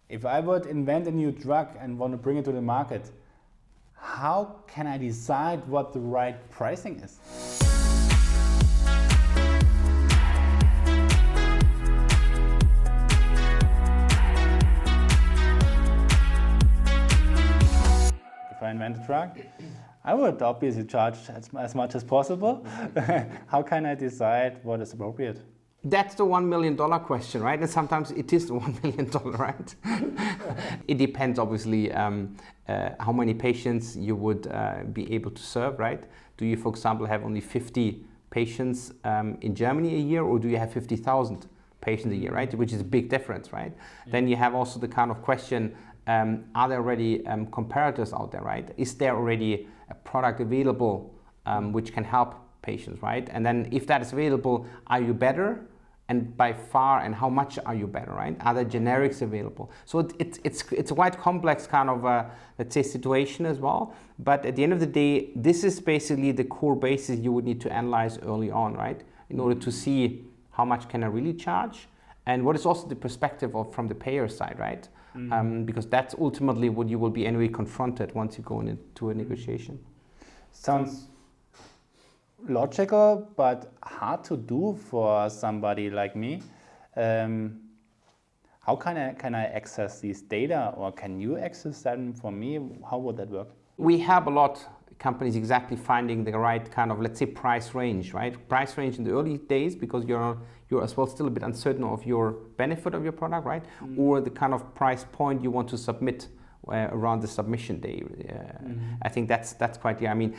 If I would invent a new drug and want to bring it to the market, how can I decide what the right pricing is? If I invent a drug, I would obviously charge as much as possible. How can I decide what is appropriate? That's the $1 million question, right? And sometimes it is the $1 million, right? It depends, obviously, how many patients you would be able to serve, right? Do you, for example, have only 50 patients in Germany a year, or do you have 50,000 patients a year, right? Which is a big difference, right? Yeah. Then you have also the kind of question, are there already comparators out there, right? Is there already a product available which can help patients, right? And then if that is available, are you better? And by far, and how much are you better, right? Are there generics available? So it's a quite complex kind of, let's say, situation as well. But at the end of the day, this is basically the core basis you would need to analyze early on, right? In order to see how much can I really charge, and what is also the perspective from the payer side, right? Because that's ultimately what you will be anyway confronted once you go into a negotiation. Sounds logical, but hard to do for somebody like me. How can I access these data, or can you access them for me? How would that work? We have a lot of companies exactly finding the right kind of, let's say, price range, right? Price range in the early days, because you're as well still a bit uncertain of your benefit of your product, right? Or the kind of price point you want to submit around the submission day. I think that's quite clear. I mean,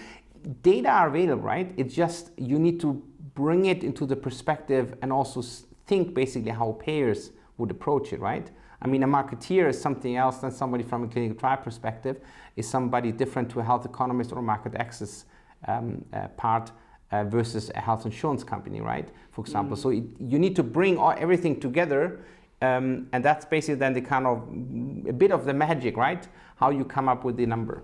data are available, right? It's just you need to bring it into the perspective and also think basically how payers would approach it, right? I mean, a marketeer is something else than somebody from a clinical trial perspective, is somebody different to a health economist or a market access part versus a health insurance company, right? For example, so you need to bring everything together, and that's basically then the kind of a bit of the magic, right? How you come up with the number.